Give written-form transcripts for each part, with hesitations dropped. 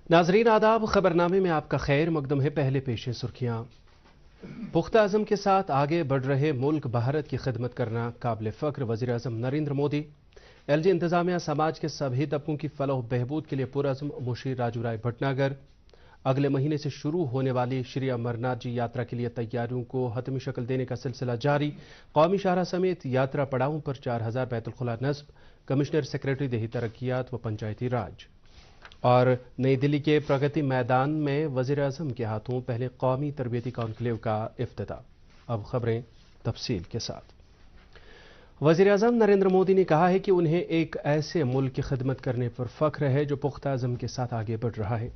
नाजरीन आदाब, खबरनामे में आपका खैर मकदम है। पहले पेश सुर्खियां। पुख्ता अज़म के साथ आगे बढ़ रहे मुल्क भारत की खिदमत करना काबिल फ़ख्र वज़ीर आज़म नरेंद्र मोदी। एलजी इंतज़ामिया समाज के सभी तबकों की फलाह बहबूद के लिए पुरअज़्म मुशीर राजू राय भटनागर। अगले महीने से शुरू होने वाली श्री अमरनाथ जी यात्रा के लिए तैयारियों को हतमी शक्ल देने का सिलसिला जारी। कौमी शाहरा समेत यात्रा पड़ावों पर 4000 बैतुल-खुला नस्ब। कमिश्नर सेक्रेटरी देही तरक्कियात व पंचायती राज। और नई दिल्ली के प्रगति मैदान में वज़ीर आज़म के हाथों पहले कौमी तरबियती कॉन्क्लेव का इफ्तिताह। अब खबरें तफसील के साथ। वज़ीर आज़म नरेंद्र मोदी ने कहा है कि उन्हें एक ऐसे मुल्क की खिदमत करने पर फ़ख्र है जो पुख्ता अज़म के साथ आगे बढ़ रहा है।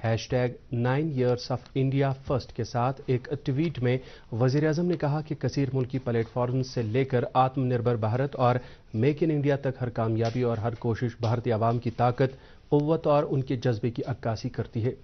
#9 years ऑफ इंडिया फर्स्ट के साथ एक ट्वीट में वज़ीर आज़म ने कहा कि कसीर मुल्की प्लेटफॉर्म से लेकर आत्मनिर्भर भारत और मेक इन इंडिया तक हर कामयाबी और हर कोशिश भारतीय आवाम की ताकत, क़ुव्वत और उनके जज्बे की अक्कासी करती है।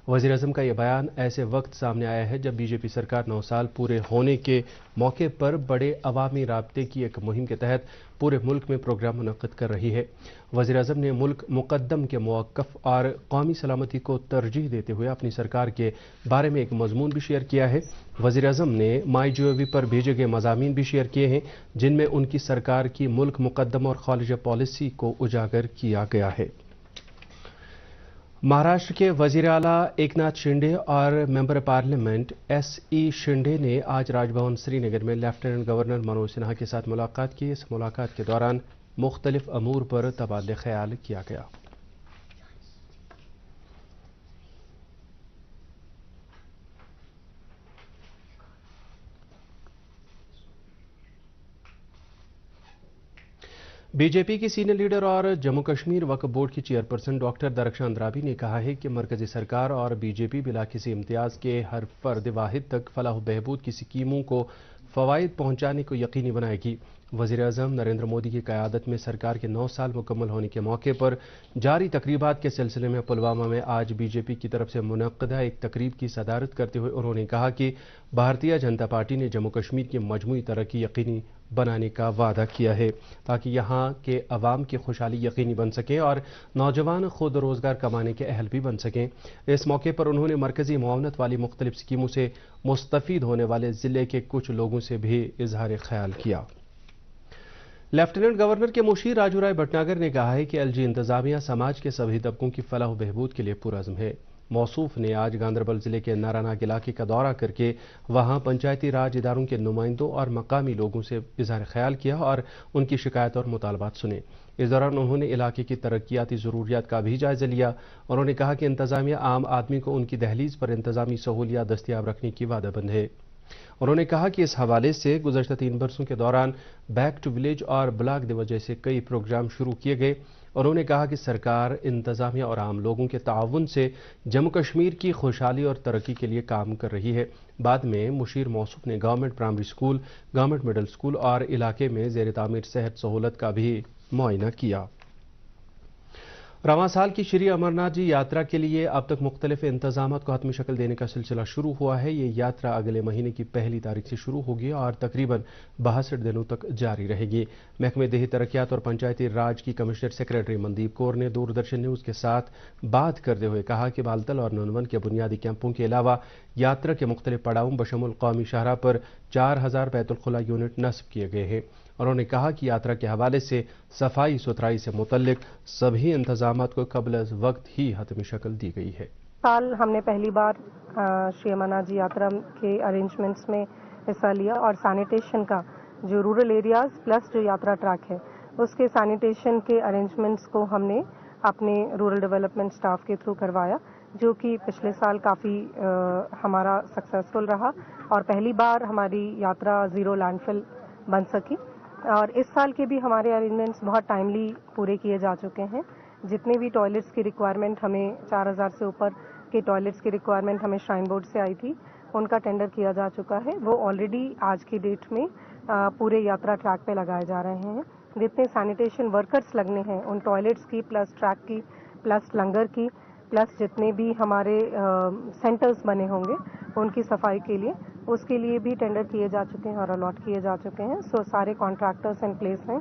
वज़ीर आज़म का यह बयान ऐसे वक्त सामने आया है जब बीजेपी सरकार 9 साल पूरे होने के मौके पर बड़े अवामी राब्ते की एक मुहिम के तहत पूरे मुल्क में प्रोग्राम मुनक़्क़िद कर रही है। वज़ीर आज़म ने मुल्क मुक़द्दम के मौक़िफ़ और कौमी सलामती को तरजीह देते हुए अपनी सरकार के बारे में एक मज़मून भी शेयर किया है। वज़ीर आज़म ने माई-गव पर भेजे गए मज़ामीन भी शेयर किए हैं जिनमें उनकी सरकार की मुल्क मुक़द्दम और ख़ारिजा पॉलिसी को उजागर किया गया है। महाराष्ट्र के वज़ीर आला एकनाथ शिंदे और मेंबर पार्लियामेंट SE शिंदे ने आज राजभवन श्रीनगर में लेफ्टिनेंट गवर्नर मनोज सिन्हा के साथ मुलाकात की। इस मुलाकात के दौरान मुख्तलिफ अमूर पर तबादले ख्याल किया गया। बीजेपी की सीनियर लीडर और जम्मू कश्मीर वक्फ बोर्ड की चेयरपर्सन डॉक्टर दरख्शां अंद्राबी ने कहा है कि मरकजी सरकार और बीजेपी बिला किसी इम्तियाज़ के हर फर्द वाहिद तक फलाह बहबूद की स्कीमों को फ़वाइद पहुँचाने को यकीनी बनाएगी। वज़ीर आज़म नरेंद्र मोदी की क़यादत में सरकार के 9 साल मुकम्मल होने के मौके पर जारी तकरीबात के सिलसिले में पुलवामा में आज बीजेपी की तरफ से मुनक़्क़दा एक तकरीब की सदारत करते हुए उन्होंने कहा कि भारतीय जनता पार्टी ने जम्मू कश्मीर की मजमूई तरक्की यकीनी बनाने का वादा किया है ताकि यहाँ के अवाम की खुशहाली यकीनी बन सके और नौजवान खुद रोज़गार कमाने के अहल भी बन सकें। इस मौके पर उन्होंने मरकज़ी मुआवनत वाली मुख्तलिफ स्कीमों से मुस्तफ़ीद होने वाले ज़िले के कुछ लोगों से भी इजहार ख्याल किया। लेफ्टिनेंट गवर्नर के मुशीर राजू राय भटनागर ने कहा है कि एलजी इंतज़ामिया समाज के सभी तबकों की फलाह बहबूद के लिए पुरअज़्म है। मौसूफ ने आज गांदरबल ज़िले के नारानाग इलाके का दौरा करके वहां पंचायती राज इदारों के नुमाइंदों और मकामी लोगों से इज़हार ख्याल किया और उनकी शिकायत और मुतालबात सुने। इस दौरान उन्होंने इलाके की तरक्याती ज़रूरियात का भी जायज़ा लिया। उन्होंने कहा कि इंतज़ामिया आम आदमी को उनकी दहलीज पर इंतज़ामी सहूलियात दस्तियाब रखने की वादाबंद है। उन्होंने कहा कि इस हवाले से गुज़श्ता 3 बरसों के दौरान बैक टू विलेज और ब्लॉक दी वजह से कई प्रोग्राम शुरू किए गए। उन्होंने कहा कि सरकार इंतज़ामिया और आम लोगों के ताउन से जम्मू कश्मीर की खुशहाली और तरक्की के लिए काम कर रही है। बाद में मुशीर मौसूफ ने government primary school, government middle school और इलाके में ज़ेर तामीर सेहत सहूलत का भी मुआयना किया। रवां साल की श्री अमरनाथ जी यात्रा के लिए अब तक मुख्तलिफ इंतजामात को हतमी शक्ल देने का सिलसिला शुरू हुआ है। ये यात्रा अगले महीने की 1 तारीख से शुरू होगी और तकरीबन 62 दिनों तक जारी रहेगी। महकमे देही तरक्यात और पंचायती राज की कमिश्नर सेक्रेटरी मनदीप कौर ने दूरदर्शन न्यूज़ के साथ बात करते हुए कहा कि बालतल और ननवन के बुनियादी कैंपों के अलावा यात्रा के मुख्तलिफ पड़ावों बशमुल कौमी शाहरा पर 4000 बैतुल-खुला यूनिट नस्ब किए गए हैं। उन्होंने कहा कि यात्रा के हवाले से सफाई सुथराई से मुतल्लिक सभी इंतजामात को कबल वक्त ही हतमी शक्ल दी गई है। साल हमने पहली बार श्री अमरनाथ जी यात्रा के अरेंजमेंट्स में हिस्सा लिया और सैनिटेशन का जो रूरल एरियाज प्लस जो यात्रा ट्रैक है उसके सैनिटेशन के अरेंजमेंट्स को हमने अपने रूरल डेवलपमेंट स्टाफ के थ्रू करवाया, जो कि पिछले साल काफ़ी हमारा सक्सेसफुल रहा और पहली बार हमारी यात्रा ज़ीरो लैंडफिल बन सकी। और इस साल के भी हमारे अरेंजमेंट्स बहुत टाइमली पूरे किए जा चुके हैं। जितने भी टॉयलेट्स की रिक्वायरमेंट हमें 4000 से ऊपर के टॉयलेट्स की रिक्वायरमेंट हमें श्राइन बोर्ड से आई थी, उनका टेंडर किया जा चुका है। वो ऑलरेडी आज की डेट में पूरे यात्रा ट्रैक पे लगाए जा रहे हैं। जितने सैनिटेशन वर्कर्स लगने हैं उन टॉयलेट्स की प्लस ट्रैक की प्लस लंगर की प्लस जितने भी हमारे सेंटर्स बने होंगे उनकी सफाई के लिए, उसके लिए भी टेंडर किए जा चुके हैं और अलॉट किए जा चुके हैं। सो सारे कॉन्ट्रैक्टर्स इन प्लेस हैं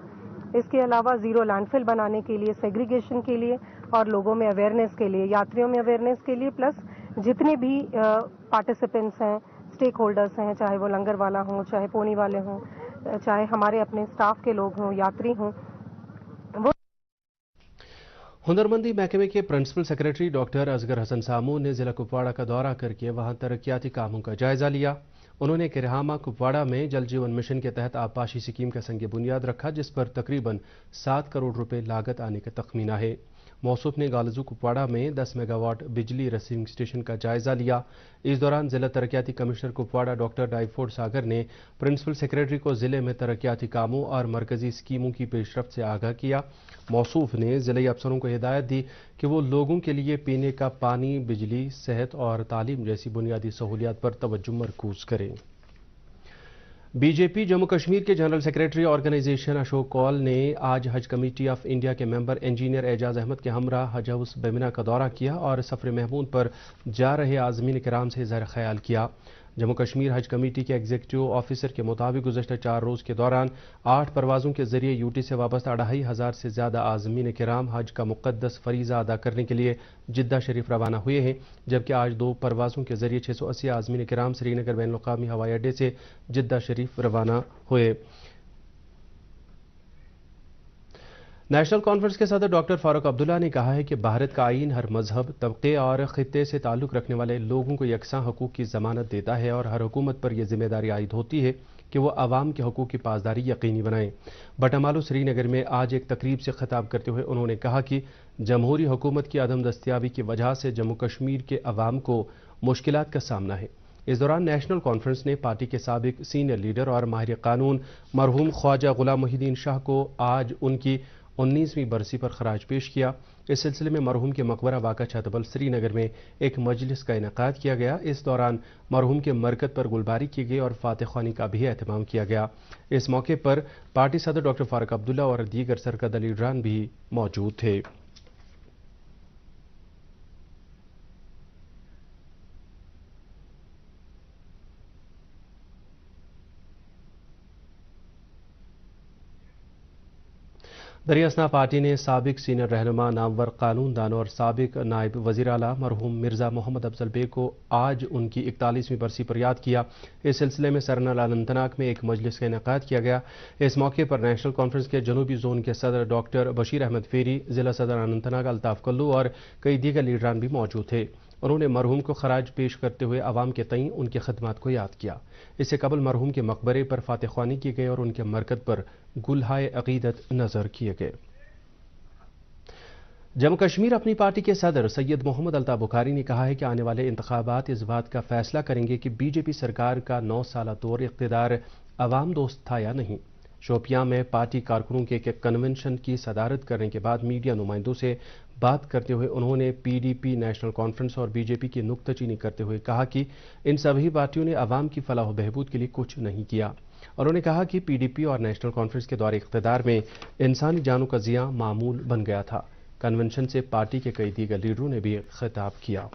اس کے علاوہ زیرو لینڈ فل بنانے کے لیے، سیگریگیشن کے لیے اور لوگوں میں اویئرنیس کے لیے، یاتریوں میں اویئرنیس کے لیے، پلس جتنے بھی پارٹیسپینٹس ہیں، اسٹیک ہولڈرس ہیں، چاہے وہ لنگر والا ہوں، چاہے پونی والے ہوں، چاہے ہمارے اپنے اسٹاف کے لوگ ہوں، یاتری ہوں. ہنرمندی محکمے کے پرنسپل سیکرٹری ڈاکٹر اصغر حسن سامون نے ضلع کپواڑہ کا دورہ کر کے وہاں ترقیاتی کاموں کا جائزہ لیا. انہوں نے کرہامہ کپواڑہ میں جل جیون مشن کے تحت آبپاشی اسکیم کا سنگ بنیاد رکھا، جس پر تقریباً 7 کروڑ روپے لاگت آنے کا تخمینہ ہے. موصوف نے گالزو کپواڑہ میں 10 میگا واٹ بجلی ریسیونگ اسٹیشن کا جائزہ لیا. اس دوران ضلع ترقیاتی کمشنر کپواڑہ ڈاکٹر ڈائیفوڈ ساگر نے پرنسپل سیکرٹری کو ضلع میں ترقیاتی کاموں اور مرکزی اسکیموں کی پیش رفت سے آگاہ کیا. موصوف نے ضلعی افسروں کو ہدایت دی کہ وہ لوگوں کے لیے پینے کا پانی، بجلی، صحت اور تعلیم جیسی بنیادی سہولیات پر توجہ مرکوز کریں. بی جے پی جموں کشمیر کے جنرل سیکرٹری آرگنائزیشن اشوک کول نے آج حج کمیٹی آف انڈیا کے ممبر انجینئر اعجاز احمد کے ہمراہ حج ہاؤس بیمنا کا دورہ کیا اور سفر محمود پر جا رہے عازمین کرام سے اظہار خیال کیا. جموں کشمیر حج کمیٹی کے ایگزیکٹو آفیسر کے مطابق گزشتہ 4 روز کے دوران 8 پروازوں کے ذریعے یوٹی سے وابستہ 2500 سے زیادہ عازمین کرام حج کا مقدس فریضہ ادا کرنے کے لیے جدہ شریف روانہ ہوئے ہیں، جبکہ آج 2 پروازوں کے ذریعے 680 عازمین کرام سری نگر بین الاقوامی ہوائی اڈے سے جدہ شریف روانہ ہوئے. نیشنل کانفرنس کے صدر ڈاکٹر فاروق عبداللہ نے کہا ہے کہ بھارت کا آئین ہر مذہب، طبقے اور خطے سے تعلق رکھنے والے لوگوں کو یکساں حقوق کی ضمانت دیتا ہے اور ہر حکومت پر یہ ذمہ داری عائد ہوتی ہے کہ وہ عوام کے حقوق کی پاسداری یقینی بنائیں. بٹامالو سری نگر میں آج ایک تقریب سے خطاب کرتے ہوئے انہوں نے کہا کہ جمہوری حکومت کی عدم دستیابی کی وجہ سے جموں کشمیر کے عوام کو مشکلات کا سامنا ہے. اس دوران نیشنل کانفرنس نے پارٹی کے سابق سینئر لیڈر اور ماہر قانون مرحوم خواجہ غلام محی الدین شاہ کو آج ان کی 19ویں برسی پر خراج پیش کیا. اس سلسلے میں مرحوم کے مقبرہ واقع چھتبل سری نگر میں ایک مجلس کا انعقاد کیا گیا. اس دوران مرحوم کے مرکز پر گلباری کی گئی اور فاتح خوانی کا بھی اہتمام کیا گیا. اس موقع پر پارٹی صدر ڈاکٹر فاروق عبداللہ اور دیگر سرکردہ لیڈران بھی موجود تھے. دریاسنا پارٹی نے سابق سینئر رہنما، نامور قانون دان اور سابق نائب وزیر اعلیٰ مرحوم مرزا محمد افضل بیگ کو آج ان کی 41ویں برسی پر یاد کیا. اس سلسلے میں سرنال اننت ناگ میں ایک مجلس کا انعقاد کیا گیا. اس موقع پر نیشنل کانفرنس کے جنوبی زون کے صدر ڈاکٹر بشیر احمد فیری، ضلع صدر اننت ناگ الطاف کلو اور کئی دیگر لیڈران بھی موجود تھے. انہوں نے مرحوم کو خراج پیش کرتے ہوئے عوام کے تئیں ان کی خدمات کو یاد کیا. اس سے قبل مرحوم کے مقبرے پر فاتح خوانی کی گئی اور ان کے مرکز پر گلہائے عقیدت نظر کیے گئے. جموں کشمیر اپنی پارٹی کے صدر سید محمد الطاف بخاری نے کہا ہے کہ آنے والے انتخابات اس بات کا فیصلہ کریں گے کہ بی جے پی سرکار کا 9 سالہ دور اقتدار عوام دوست تھا یا نہیں. شوپیاں میں پارٹی کارکنوں کے ایک کنونشن کی صدارت کرنے کے بعد میڈیا نمائندوں سے بات کرتے ہوئے انہوں نے P D P, national conference اور بی جے پی کی نکتہ چینی کرتے ہوئے کہا کہ ان سبھی پارٹیوں نے عوام کی فلاح و بہبود کے لیے کچھ نہیں کیا. انہوں نے کہا کہ پی ڈی پی اور نیشنل کانفرنس کے دور اقتدار میں انسانی جانوں کا ضیاع معمول بن گیا تھا. کنونشن سے پارٹی کے کئی دیگر لیڈروں نے بھی خطاب کیا.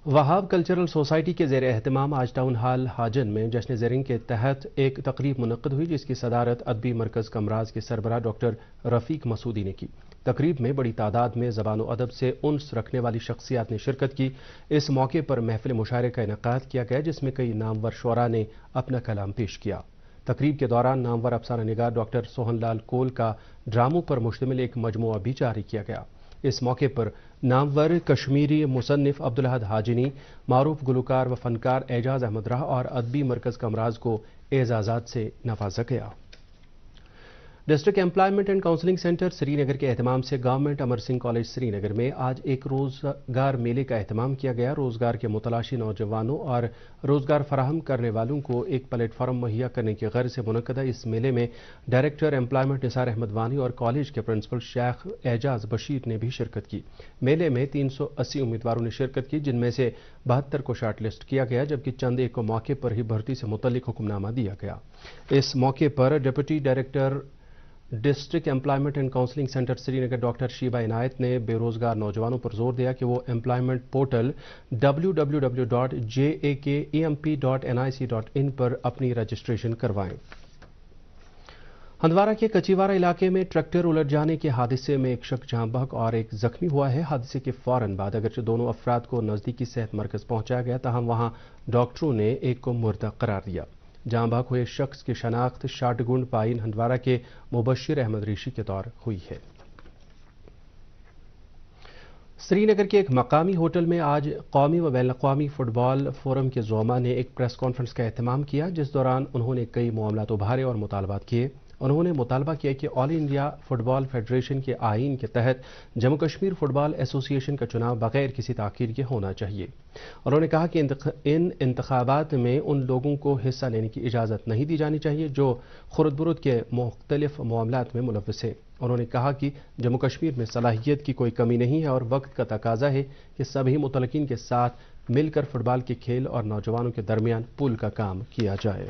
وہاب کلچرل سوسائٹی کے زیر اہتمام آج ٹاؤن ہال حاجن میں جشن زرنگ کے تحت ایک تقریب منعقد ہوئی، جس کی صدارت ادبی مرکز کمراز کے سربراہ ڈاکٹر رفیق مسعودی نے کی. تقریب میں بڑی تعداد میں زبان و ادب سے انس رکھنے والی شخصیات نے شرکت کی. اس موقع پر محفل مشاعرے کا انعقاد کیا گیا، جس میں کئی نامور شعراء نے اپنا کلام پیش کیا. تقریب کے دوران نامور افسانہ نگار ڈاکٹر سوہن لال کول کا ڈراموں پر مشتمل ایک مجموعہ بھی جاری کیا گیا. اس موقع پر نامور کشمیری مصنف عبدالاحد حاجنی، معروف گلوکار و فنکار اعجاز احمد راہ اور ادبی مرکز کمراز کو اعزازات سے نوازا گیا. District employment and counselling centre Srinagar کے اہتمام سے government Amar Singh college Srinagar میں آج ایک روزگار میلے کا اہتمام کیا گیا. روزگار کے متلاشی نوجوانوں اور روزگار فراہم کرنے والوں کو ایک پلیٹ فارم مہیا کرنے کی غرض سے منعقدہ اس میلے میں ڈائریکٹر امپلائمنٹ نثار احمد وانی اور کالج کے پرنسپل شیخ اعجاز بشیر نے بھی شرکت کی. میلے میں 380 امیدواروں نے شرکت کی، جن میں سے 72 کو شارٹ لسٹ کیا گیا، جبکہ چند ایک کو موقع پر ہی بھرتی سے متعلق حکم نامہ دیا گیا. اس موقع پر deputy director district employment and counselling centre Srinagar doctor Shiba Inayat نے بے روزگار نوجوانوں پر زور دیا کہ وہ امپلائمنٹ پورٹل www.jakemp.nic.in پر اپنی رجسٹریشن کروائیں. हंदवारा के कचीवारा इलाके में ट्रैक्टर उलट जाने के हादसे में एक शख्स जहां बहक और एक जख्मी हुआ है। हादसे के फौरन बाद अगरचे दोनों अफराद को नजदीकी सेहत मरकज पहुंचाया गया, ताहम वहां डॉक्टरों ने एक को मुर्दा करार दिया। जहां बहक हुए शख्स की शनाख्त शाटगुंड पाइन हंदवारा के मुबशिर अहमद ऋषि के तौर हुई है। श्रीनगर के एक मकामी होटल में आज कौमी व बैनुल-अक़वामी फुटबॉल फोरम के ज़ोमा ने एक प्रेस कॉन्फ्रेंस का एहतमाम किया, जिस दौरान उन्होंने कई मामलात उभारे और मुतालबात किए। उन्होंने मुतालबा किया कि ऑल इंडिया फुटबॉल फेडरेशन के आईन के तहत जम्मू कश्मीर फुटबॉल एसोसिएशन का चुनाव बगैर किसी ताख़ीर के होना चाहिए। उन्होंने कहा कि इन इंतखाबात में उन लोगों को हिस्सा लेने की इजाज़त नहीं दी जानी चाहिए जो खुर्द-बुर्द के मुख्तलिफ मामलात में मुलव्वस है। उन्होंने कहा कि जम्मू कश्मीर में सलाहियत की कोई कमी नहीं है और वक्त का तकाजा है कि सभी मुतलकिन के साथ मिलकर फुटबॉल के खेल और नौजवानों के दरमियान पुल का काम किया जाए।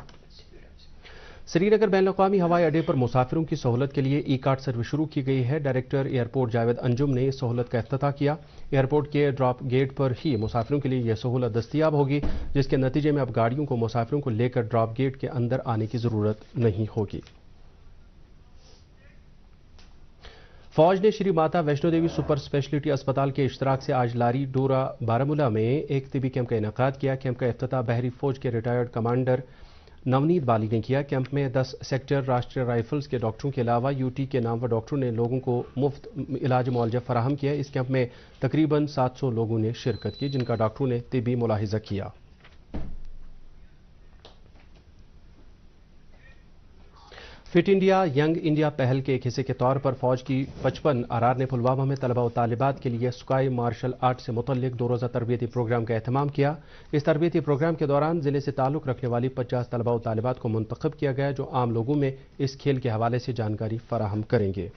श्रीनगर बैनुल-अक़वामी हवाई अड्डे पर मुसाफिरों की सहूलत के लिए ई कार्ड सर्विस शुरू की गई है। डायरेक्टर एयरपोर्ट जावेद अंजुम ने इस सहूलत का इफ्तिताह किया। एयरपोर्ट के ड्रॉप गेट पर ही मुसाफिरों के लिए यह सहूलत दस्तयाब होगी, जिसके नतीजे में अब गाड़ियों को मुसाफिरों को लेकर ड्रॉप गेट के अंदर आने की जरूरत नहीं होगी। फौज ने श्री माता वैष्णो देवी सुपर स्पेशलिटी अस्पताल के इश्तराक से आज लारी डोरा बारामूला में एक तिबी कैंप का इनेकाद किया। कैंप का इफ्तिताह बहरी फौज के रिटायर्ड कमांडर नवनीत बाली ने किया। कैंप में 10 सेक्टर राष्ट्रीय राइफल्स के डॉक्टरों के अलावा यूटी के नामवर डॉक्टरों ने लोगों को मुफ्त इलाज मुआवजा फराहम किया। इस कैंप में तकरीबन 700 लोगों ने शिरकत की, जिनका डॉक्टरों ने तिबी मुलाहिजा किया। फिट इंडिया यंग इंडिया पहल के एक हिस्से के तौर पर फौज की 55 आरआर ने पुलवामा में तलबा व तालिबात के लिए स्काई मार्शल आर्ट से मुतल्लिक 2 रोज़ा तरबियती प्रोग्राम का एहतमाम किया। इस तरबियती प्रोग्राम के दौरान जिले से ताल्लुक़ रखने वाली 50 तलबा व तालिबात को मुंतखब किया गया, जो आम लोगों में इस खेल के हवाले से जानकारी फराहम करेंगे।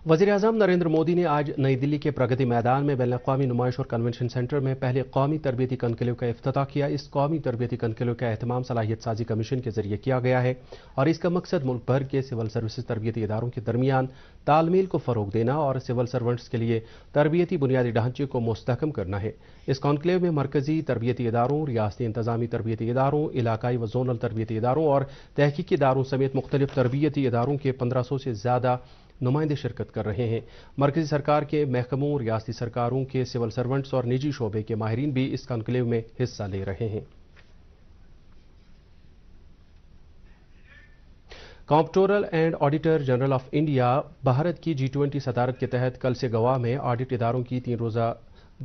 वज़ीर-ए-आज़म नरेंद्र मोदी ने आज नई दिल्ली के प्रगति मैदान में बैनुल-अक़वामी नुमाइश और कन्वेंशन सेंटर में पहले कौमी तरबियती कनक्लेव का इफ्तिताह किया। इस कौमी तरबियती कनक्लेव का एहतमाम सलाहियत साजी कमीशन के जरिए किया गया है और इसका मकसद मुल्क भर के सिविल सर्विसेज तरबियती इदारों के दरमियान तालमेल को फ़रोग़ देना और सिविल सर्वेंट्स के लिए तरबियती बुनियादी ढांचे को मुस्तहकम करना है। इस कॉन्क्लेव में मरकजी तरबियती इदारों, रियासती इंतजामी तरबियती इदारों, इलाकाई व जोनल तरबियती इदारों और तहकीकी इदारों समेत मुख्तलिफ तरबियती इदारों के 1500 से ज़्यादा नुमाइंदे शिरकत कर रहे हैं। मरकजी सरकार के महकमों, रियासती सरकारों के सिविल सर्वेंट्स और निजी शोबे के माहिरीन भी इस कॉन्क्लेव में हिस्सा ले रहे हैं। Comptroller and auditor general of India Bharat की G20 सदारत के तहत कल से गोवा में ऑडिट इदारों की 3 रोज़ा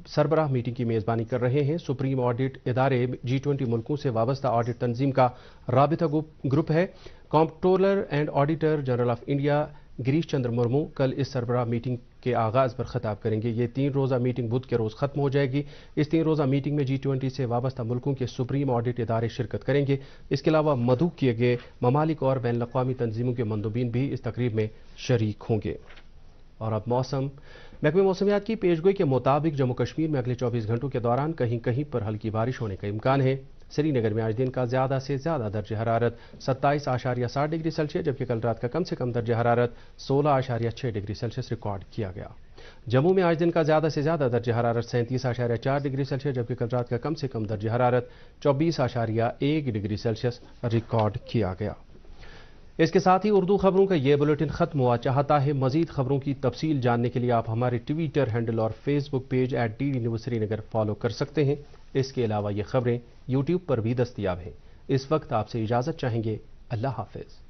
सरबराह मीटिंग की मेज़बानी कर रहे हैं। सुप्रीम ऑडिट इदारे G20 मुल्कों से वाबस्ता ऑडिट तंजीम का राबिता ग्रुप है। Comptroller and auditor general of India Girish Chandra Murmu कल इस सरबराह मीटिंग के आगाज़ पर खिताब करेंगे। ये 3 रोज़ा मीटिंग बुध के रोज़ ख़त्म हो जाएगी। इस 3 रोज़ा मीटिंग में G20 से वाबस्ता मुल्कों के सुप्रीम ऑडिट इदारे शिरकत करेंगे। इसके अलावा मदऊ किए गए ममालिक और बैनुल-अक़वामी तंजीमों के मंदूबीन भी इस तकरीब में शरीक होंगे। और अब मौसम। महकमे मौसमियात की पेशगोई के मुताबिक जम्मू कश्मीर में अगले 24 घंटों के दौरान कहीं कहीं पर हल्की बारिश होने का इम्कान है। श्रीनगर में आज दिन का ज़्यादा से ज़्यादा दर्ज हरारत 27.7 डिग्री सेल्सियस, जबकि कल रात का कम से कम दर्ज हरारत 16.6 डिग्री सेल्सियस रिकॉर्ड किया गया। जम्मू में आज दिन का ज़्यादा से ज़्यादा दर्ज हरारत 37.4 डिग्री सेल्सियस, जबकि कल रात का कम से कम दर्ज हरारत 24.1 डिग्री सेल्सियस रिकॉर्ड किया गया। इसके साथ ही उर्दू खबरों का यह बुलेटिन खत्म हुआ। चाहता है मजीद खबरों की तफसील जानने के लिए आप हमारे ट्विटर हैंडल और Facebook page @DD news Srinagar follow कर सकते हैं। इसके अलावा ये खबरें यूट्यूब पर भी दस्तयाब हैं। इस वक्त आपसे इजाज़त चाहेंगे। अल्लाह हाफिज़।